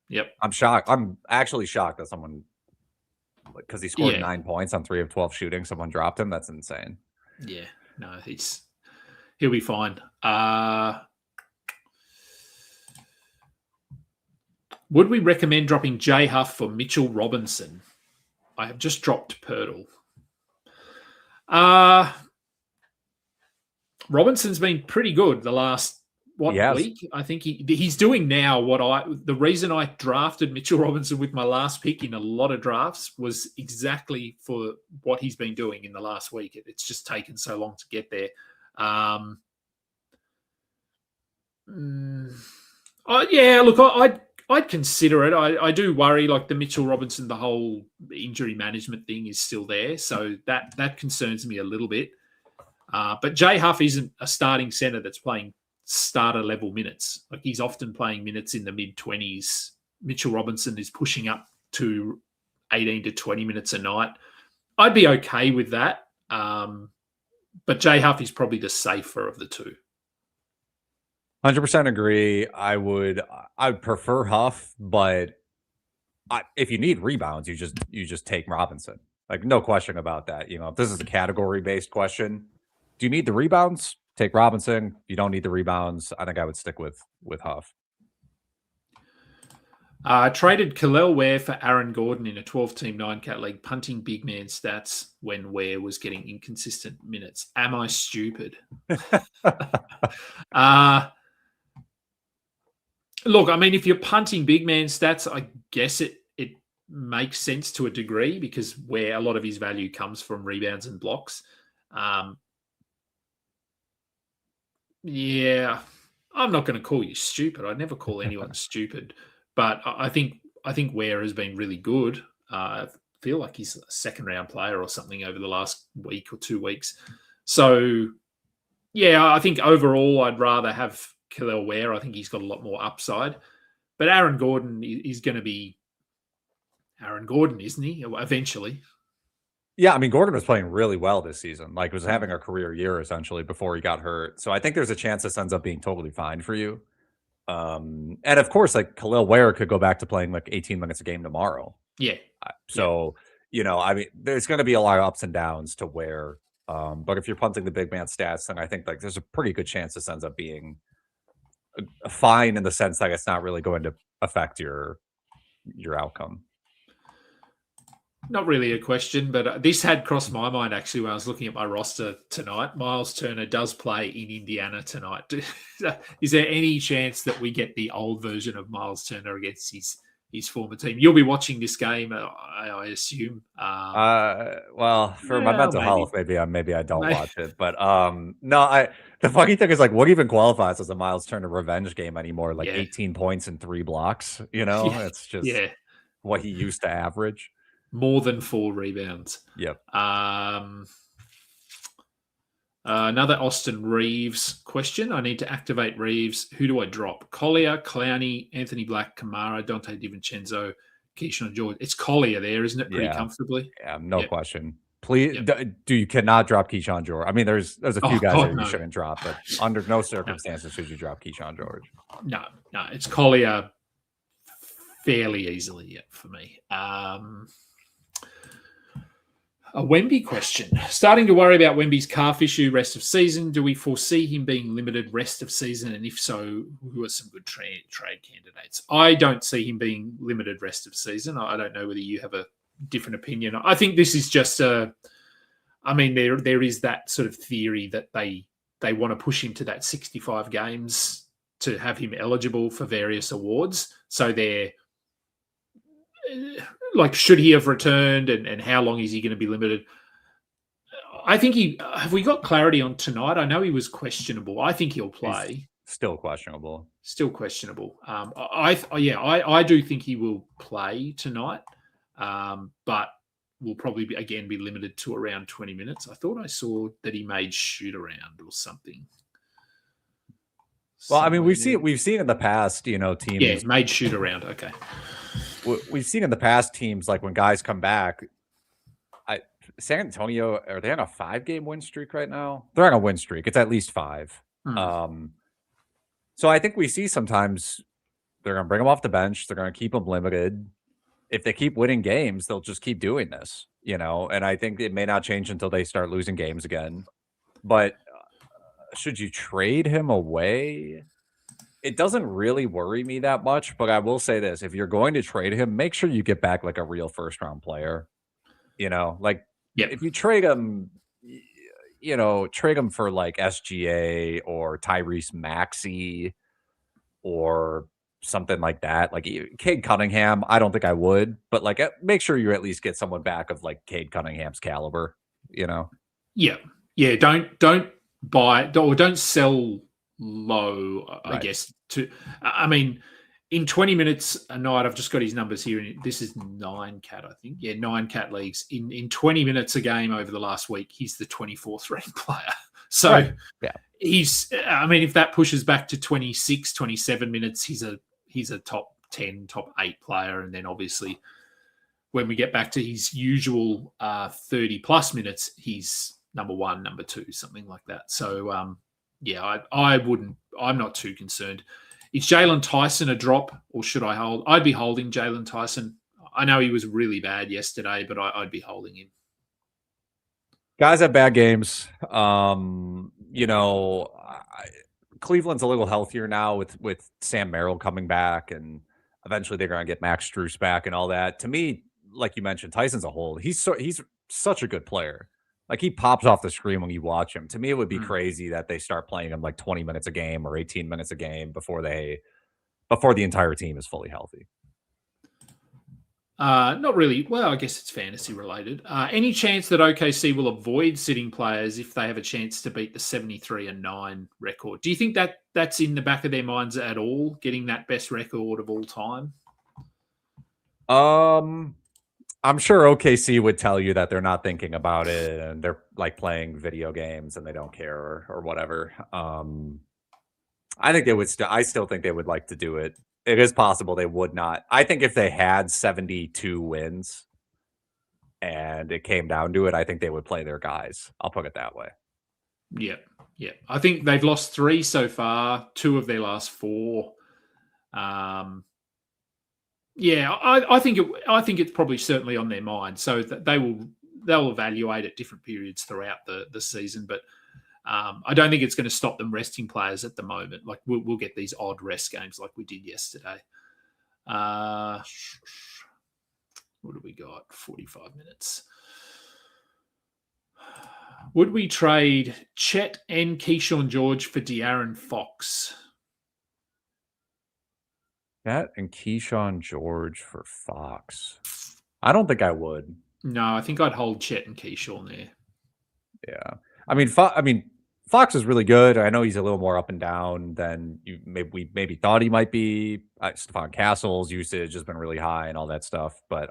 Yep. I'm shocked. I'm actually shocked that someone, because he scored 9 points on 3 of 12 shooting, someone dropped him. That's insane. Yeah. No, he'll be fine. Would we recommend dropping J Huff for Mitchell Robinson? I have just dropped Poeltl. Robinson's been pretty good the last week. I think he's doing now the reason I drafted Mitchell Robinson with my last pick in a lot of drafts was exactly for what he's been doing in the last week. It's just taken so long to get there. Look, I'd consider it. I do worry, like the Mitchell Robinson, the whole injury management thing is still there. So that concerns me a little bit. But J Huff isn't a starting center that's playing starter level minutes. Like he's often playing minutes in the mid-20s. Mitchell Robinson is pushing up to 18 to 20 minutes a night. I'd be okay with that. But J Huff is probably the safer of the two. 100% agree. I'd prefer Huff, but if you need rebounds, you just take Robinson. Like no question about that. You know, if this is a category-based question, do you need the rebounds? Take Robinson. If you don't need the rebounds, I think I would stick with Huff. Traded Kel'el Ware for Aaron Gordon in a 12-team 9-cat league, punting big man stats when Ware was getting inconsistent minutes. Am I stupid? Look, I mean, if you're punting big man stats, I guess it makes sense to a degree because where a lot of his value comes from rebounds and blocks. Yeah, I'm not going to call you stupid. I never call anyone stupid, but I think Ware has been really good. I feel like he's a second-round player or something over the last week or 2 weeks. So, yeah, I think overall I'd rather have Kel'el Ware. I think he's got a lot more upside. But Aaron Gordon is going to be Aaron Gordon, isn't he? Eventually. Yeah, I mean, Gordon was playing really well this season. Like, was having a career year, essentially, before he got hurt. So I think there's a chance this ends up being totally fine for you. And, of course, like, Kel'el Ware could go back to playing, like, 18 minutes a game tomorrow. Yeah. So, you know, I mean, there's going to be a lot of ups and downs to Ware. But if you're punting the big man stats, then I think, like, there's a pretty good chance this ends up being fine in the sense that it's not really going to affect your outcome. Not really a question, but this had crossed my mind actually when I was looking at my roster tonight. Miles Turner does play in Indiana tonight. Is there any chance that we get the old version of Miles Turner against his former team? You'll be watching this game, I assume. Well, for my Well, mental health, maybe I don't maybe. watch it. But no, the funny thing is like what even qualifies as a Miles Turner revenge game anymore? Like Yeah, 18 points and 3 blocks, you know? yeah, It's just yeah. what he used to average. More than 4 rebounds. Yep. Another Austin Reeves question. I need to activate Reeves. Who do I drop? Collier, Clowney, Anthony Black, Kamara, Dante DiVincenzo, Keyshawn George. It's Collier there, isn't it? Pretty Yeah. comfortably. Yeah, no Yep. question. Please, Yep. you cannot drop Keyshawn George. I mean, there's a few guys God, that you no. shouldn't drop, but under no circumstances should you drop Keyshawn George. No. It's Collier fairly easily for me. A Wemby question. Starting to worry about Wemby's calf issue rest of season. Do we foresee him being limited rest of season? And if so, who are some good trade candidates? I don't see him being limited rest of season. I don't know whether you have a different opinion. I think this is just there is that sort of theory that they want to push him to that 65 games to have him eligible for various awards. So they're like, should he have returned and how long is he going to be limited? I think have we got clarity on tonight? I know he was questionable. I think he'll play. He's still questionable. Still questionable. I do think he will play tonight, but will probably be limited to around 20 minutes. I thought I saw that he made shoot around or something. Well, I mean, we've seen in the past, teams. Yeah, made shoot around. Okay. We've seen in the past teams, like when guys come back, San Antonio, are they on a 5-game win streak right now? They're on a win streak. It's at least 5. So I think we see sometimes they're going to bring them off the bench. They're going to keep them limited. If they keep winning games, they'll just keep doing this, and I think it may not change until they start losing games again. But should you trade him away? It doesn't really worry me that much, but I will say this. If you're going to trade him, make sure you get back like a real first-round player. If you trade him, trade him for like SGA or Tyrese Maxey or something like that. Like Cade Cunningham, I don't think I would, but like make sure you at least get someone back of like Cade Cunningham's caliber, Yeah. Don't buy or don't sell low, I Right. guess. In 20 minutes a night, I've just got his numbers here, and this is 9 cat, I think. Yeah, 9 cat leagues. In 20 minutes a game over the last week, he's the 24th ranked player. So Right. Yeah. if that pushes back to 26, 27 minutes, he's a top 10, top 8 player. And then obviously when we get back to his usual 30 plus minutes, he's number 1, number 2, something like that. So I'm not too concerned. Is Jalen Tyson a drop, or should I hold? I'd be holding Jalen Tyson. I know he was really bad yesterday, but I'd be holding him. Guys have bad games. Cleveland's a little healthier now with Sam Merrill coming back, and eventually they're going to get Max Strus back and all that. To me, like you mentioned, Tyson's a hold. He's such a good player. Like he pops off the screen when you watch him. To me, it would be crazy that they start playing him like 20 minutes a game or 18 minutes a game before the entire team is fully healthy. Not really. Well, I guess it's fantasy related. Any chance that OKC will avoid sitting players if they have a chance to beat the 73-9 record? Do you think that that's in the back of their minds at all, getting that best record of all time? I'm sure OKC would tell you that they're not thinking about it and they're like playing video games and they don't care or whatever. I think they would I still think they would like to do it. It is possible they would not. I think if they had 72 wins and it came down to it, I think they would play their guys. I'll put it that way. Yeah. I think they've lost 3 so far, 2 of their last 4. I think it's probably certainly on their mind, so that they'll evaluate at different periods throughout the season. But I don't think it's going to stop them resting players at the moment. Like we'll get these odd rest games like we did yesterday. What do we got? 45 minutes. Would we trade Chet and Keyshawn George for De'Aaron Fox? Chet and Keyshawn George for Fox. I don't think I would. No, I think I'd hold Chet and Keyshawn there. Yeah. I mean, Fox is really good. I know he's a little more up and down than we maybe thought he might be. Stephon Castle's usage has been really high and all that stuff. But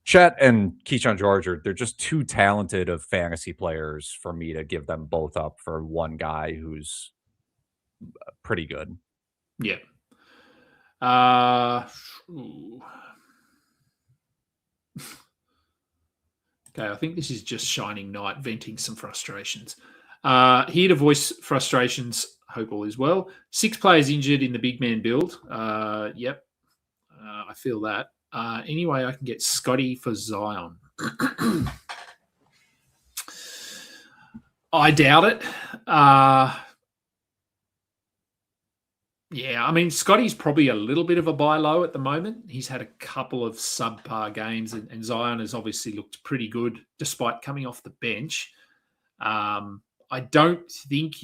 Chet and Keyshawn George they're just too talented of fantasy players for me to give them both up for one guy who's pretty good. Yeah. Okay, I think this is just Shining Knight venting some frustrations. Here to voice frustrations, hope all is well. 6 players injured in the big man build. Yep, I feel that. Anyway, I can get Scotty for Zion. I doubt it. Yeah, I mean, Scotty's probably a little bit of a buy low at the moment. He's had a couple of subpar games, and Zion has obviously looked pretty good despite coming off the bench. I don't think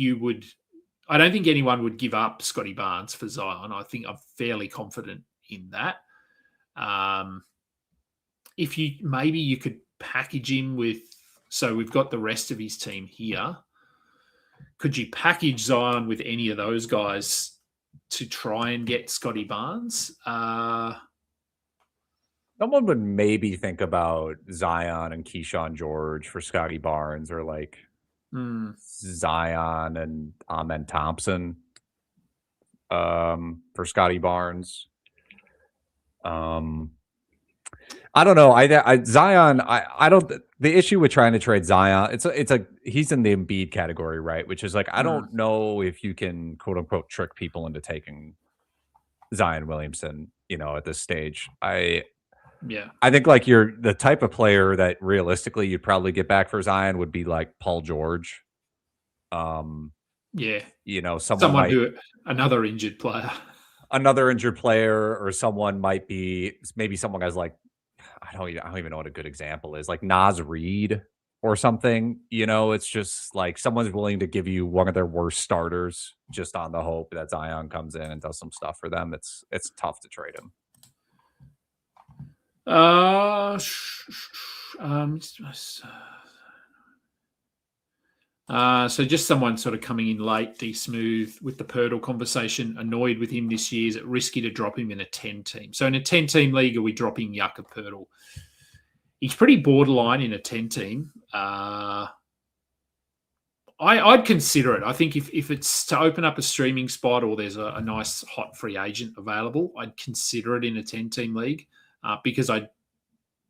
anyone would give up Scotty Barnes for Zion. I think I'm fairly confident in that. If you could package him with, so we've got the rest of his team here. Could you package Zion with any of those guys to try and get Scotty Barnes? Someone would maybe think about Zion and Keyshawn George for Scotty Barnes, or like Zion and Amen Thompson for Scotty Barnes. I don't know. Zion. I don't. The issue with trying to trade Zion, he's in the Embiid category, right? Which is like, I don't know if you can quote unquote trick people into taking Zion Williamson, at this stage. I think like the type of player that realistically you'd probably get back for Zion would be like Paul George. Another injured player, or someone might be, maybe someone has like, I don't even know what a good example is, like Naz Reid or something. It's just like someone's willing to give you one of their worst starters just on the hope that Zion comes in and does some stuff for them. It's tough to trade him. So just someone sort of coming in late, D-Smooth, with the Poeltl conversation, annoyed with him this year. Is it risky to drop him in a 10-team? So in a 10-team league, are we dropping Jakob Poeltl? He's pretty borderline in a 10-team. I'd consider it. I think if it's to open up a streaming spot, or there's a nice hot free agent available, I'd consider it in a 10-team league, because I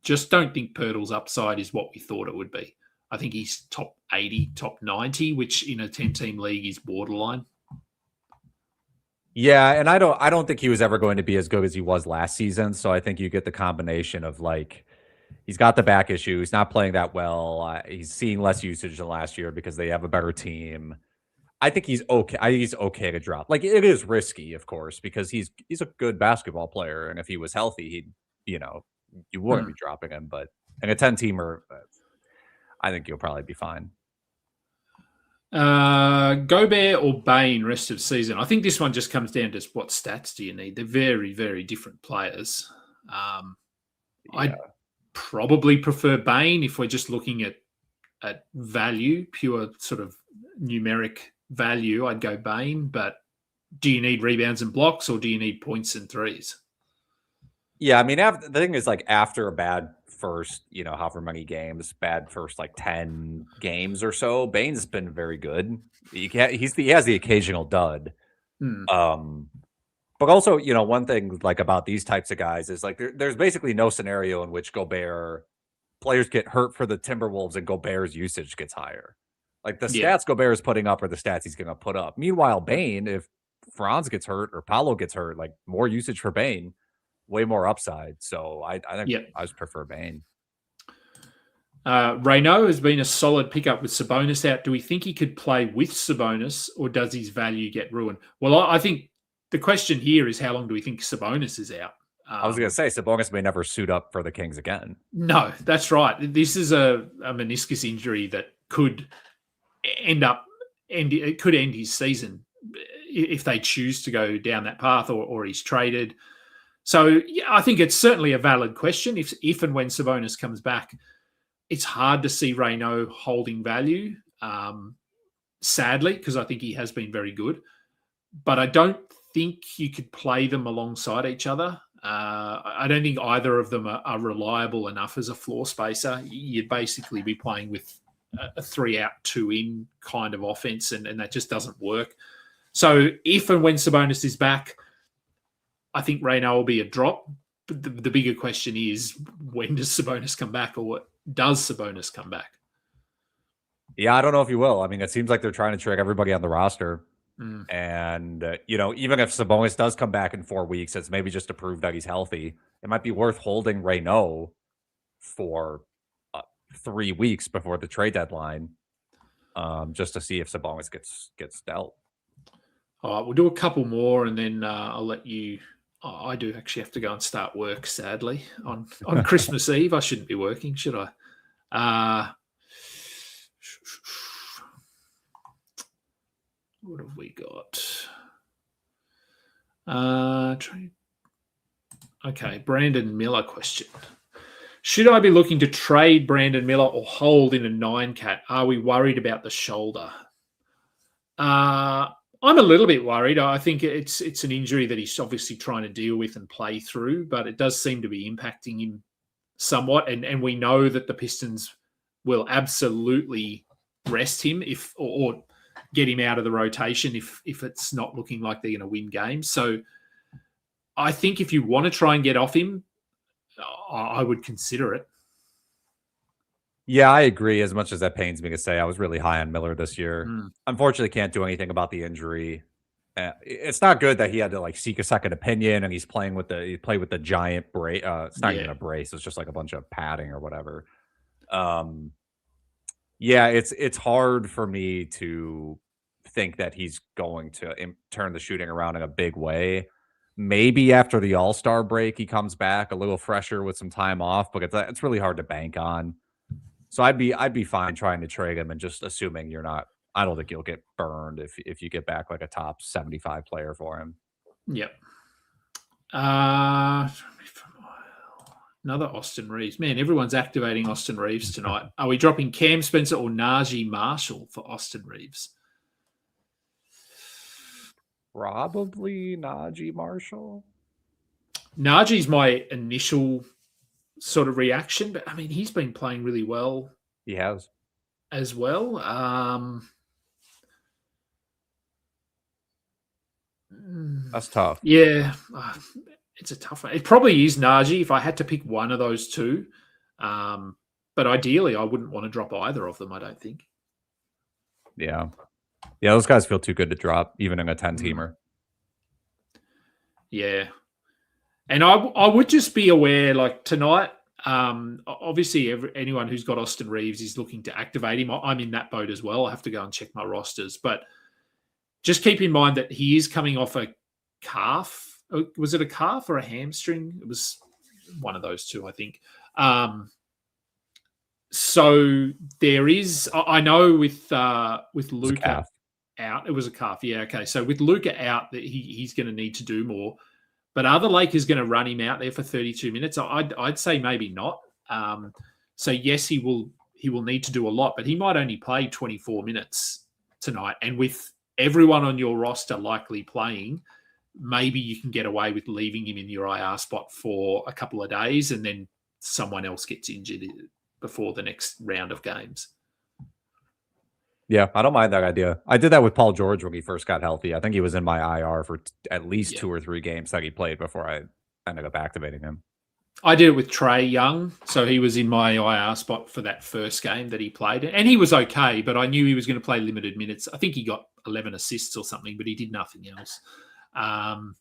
just don't think Poeltl's upside is what we thought it would be. I think he's top 80, top 90, which in a 10-team league is borderline. Yeah, and I don't think he was ever going to be as good as he was last season. So I think you get the combination of like, he's got the back issue. He's not playing that well. He's seeing less usage than last year because they have a better team. I think he's okay. I think he's okay to drop. Like, it is risky, of course, because he's a good basketball player, and if he was healthy, he'd you wouldn't be dropping him. But in a 10-teamer, I think you'll probably be fine. Gobert or Bane rest of season? I think this one just comes down to what stats do you need. They're very, very different players. I'd probably prefer Bane if we're just looking at value, pure sort of numeric value. I'd go Bane, but do you need rebounds and blocks, or do you need points and threes? Yeah, I mean, the thing is, like, after a bad first, however many games, bad first like 10 games or so, Bane's been very good. He has the occasional dud. But also, one thing like about these types of guys is like there's basically no scenario in which players get hurt for the Timberwolves and Gobert's usage gets higher. Like the stats Gobert is putting up are the stats he's going to put up. Meanwhile, Bane, if Franz gets hurt or Paolo gets hurt, like more usage for Bane, way more upside. So I think I just prefer Bane. Reynaud has been a solid pickup with Sabonis out. Do we think he could play with Sabonis, or does his value get ruined? Well, I think the question here is, how long do we think Sabonis is out? I was going to say Sabonis may never suit up for the Kings again. No, that's right. This is a meniscus injury that could end his season if they choose to go down that path, or he's traded. So yeah, I think it's certainly a valid question. If and when Sabonis comes back, it's hard to see Reynaud holding value, sadly, because I think he has been very good. But I don't think you could play them alongside each other. I don't think either of them are reliable enough as a floor spacer. You'd basically be playing with a 3 out, 2 in kind of offense, and that just doesn't work. So if and when Sabonis is back, I think Reynaud will be a drop. But the bigger question is, when does Sabonis come back, or does Sabonis come back? Yeah, I don't know if he will. I mean, it seems like they're trying to trick everybody on the roster. And, even if Sabonis does come back in 4 weeks, it's maybe just to prove that he's healthy. It might be worth holding Reynaud for 3 weeks before the trade deadline, just to see if Sabonis gets dealt. All right, we'll do a couple more, and then I'll let you. I do actually have to go and start work, sadly, on Christmas Eve. I shouldn't be working, should I? What have we got? Okay, Brandon Miller question. Should I be looking to trade Brandon Miller or hold in a 9-cat? Are we worried about the shoulder? I'm a little bit worried. I think it's an injury that he's obviously trying to deal with and play through, but it does seem to be impacting him somewhat. And we know that the Pistons will absolutely rest him or get him out of the rotation if it's not looking like they're going to win games. So I think if you want to try and get off him, I would consider it. Yeah, I agree. As much as that pains me to say, I was really high on Miller this year. Unfortunately, can't do anything about the injury. It's not good that he had to seek a second opinion, and he played with the giant brace. It's not even a brace; it's just like a bunch of padding or whatever. Yeah, it's hard for me to think that he's going to turn the shooting around in a big way. Maybe after the All-Star break, he comes back a little fresher with some time off, but it's really hard to bank on. So I'd be fine trying to trade him and just assuming you're not. I don't think you'll get burned if you get back like a top 75 player for him. Yep. Another Austin Reeves. Man, everyone's activating Austin Reeves tonight. Are we dropping Cam Spencer or Najee Marshall for Austin Reeves? Probably Najee Marshall. Najee's my initial sort of reaction, but I mean, he's been playing really well. He has. As well. That's tough. Yeah. It's a tough one. It probably is Najee if I had to pick one of those two. But ideally, I wouldn't want to drop either of them, I don't think. Yeah. Yeah, those guys feel too good to drop, even in a 10-teamer. Yeah. And I would just be aware, like tonight, obviously anyone who's got Austin Reeves is looking to activate him. I'm in that boat as well. I have to go and check my rosters. But just keep in mind that he is coming off a calf. Was it a calf or a hamstring? It was one of those two, I think. So there is, I know with Luka out, it was a calf. Yeah, okay. So with Luka out, that he's going to need to do more. But are the Lakers going to run him out there for 32 minutes? I'd say maybe not. So yes, he will need to do a lot, but he might only play 24 minutes tonight. And with everyone on your roster likely playing, maybe you can get away with leaving him in your IR spot for a couple of days, and then someone else gets injured before the next round of games. Yeah, I don't mind that idea. I did that with Paul George when he first got healthy. I think he was in my IR for at least 2 or 3 games that he played before I ended up activating him. I did it with Trae Young. So he was in my IR spot for that first game that he played. And he was okay, but I knew he was going to play limited minutes. I think he got 11 assists or something, but he did nothing else. All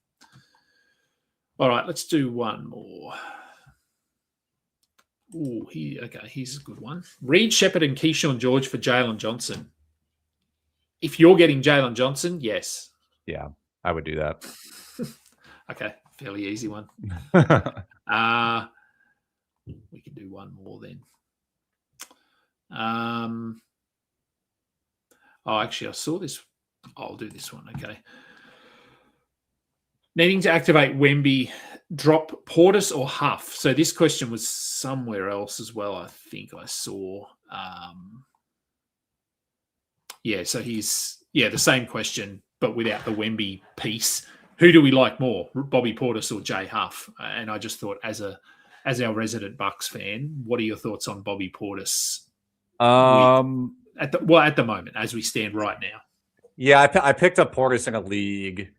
right, let's do one more. Oh, here's a good one. Reed Shepherd and Keyshawn George for Jalen Johnson. If you're getting Jalen Johnson, yes. Yeah, I would do that. Okay, fairly easy one. We can do one more then. Actually, I saw this. I'll do this one. Okay. Needing to activate Wemby, drop Portis or Huff. So this question was somewhere else as well. I think I saw. So he's the same question, but without the Wemby piece. Who do we like more, Bobby Portis or Jay Huff? And I just thought, as our resident Bucks fan, what are your thoughts on Bobby Portis? At the moment, as we stand right now. Yeah, I picked up Portis in a league.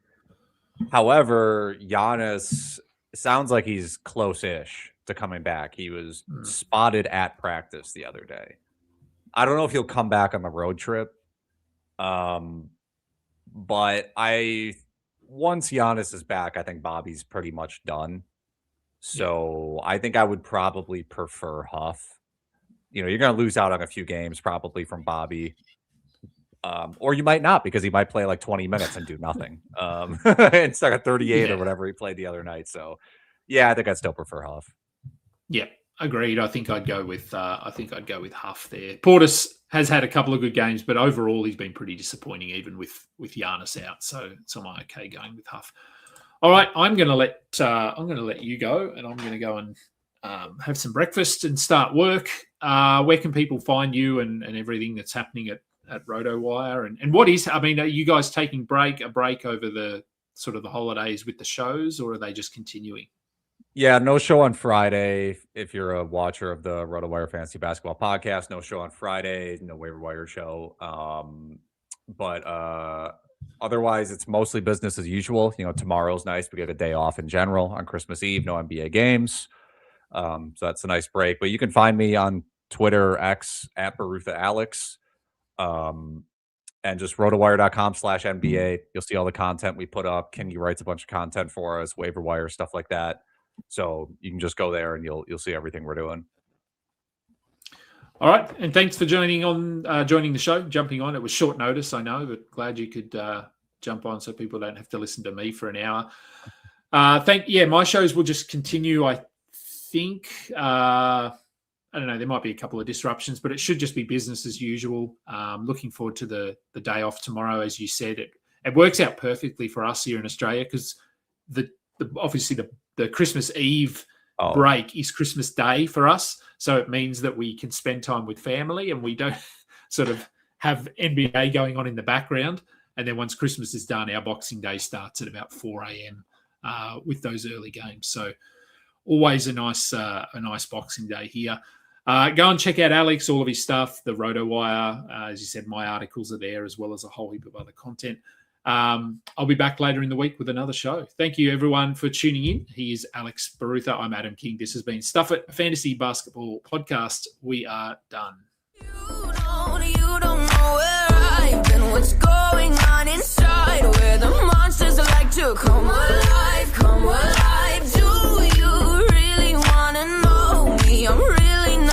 However, Giannis sounds like he's close-ish to coming back. He was spotted at practice the other day. I don't know if he'll come back on the road trip. But once Giannis is back, I think Bobby's pretty much done. So I think I would probably prefer Huff. You're going to lose out on a few games probably from Bobby. Or you might not, because he might play like 20 minutes and do nothing. Instead of 38 or whatever he played the other night. So yeah, I think I'd still prefer Huff. Yeah, agreed. I think I'd go with Huff there. Portis has had a couple of good games, but overall he's been pretty disappointing, even with Giannis out. So I'm okay going with Huff. All right, I'm going to let you go, and I'm going to go and have some breakfast and start work. Where can people find you and everything that's happening at RotoWire? And what is, are you guys taking a break over the sort of the holidays with the shows, or are they just continuing? Yeah, no show on Friday. If you're a watcher of the RotoWire Fantasy Basketball Podcast, no show on Friday, no waiver wire show. But otherwise, it's mostly business as usual. Tomorrow's nice. We get a day off in general on Christmas Eve. No NBA games. So that's a nice break. But you can find me on Twitter, X, at Barutha Alex. And just rotowire.com/NBA. You'll see all the content we put up. Kingy writes a bunch of content for us, waiver wire, stuff like that. So you can just go there and you'll see everything we're doing. All right. And thanks for joining the show, jumping on. It was short notice, I know, but glad you could jump on so people don't have to listen to me for an hour. My shows will just continue, I think. I don't know, there might be a couple of disruptions, but it should just be business as usual. Looking forward to the day off tomorrow. As you said, it works out perfectly for us here in Australia, because obviously the Christmas Eve break is Christmas Day for us. So it means that we can spend time with family and we don't sort of have NBA going on in the background. And then once Christmas is done, our Boxing Day starts at about 4 a.m. With those early games. So always a nice Boxing Day here. Go and check out Alex, all of his stuff, the RotoWire. As you said, my articles are there, as well as a whole heap of other content. I'll be back later in the week with another show. Thank you, everyone, for tuning in. He is Alex Barutha. I'm Adam King. This has been Stuff It, a fantasy basketball podcast. We are done. You don't know where I've been, what's going on inside, where the monsters like to come alive. Do you really want to know me? I'm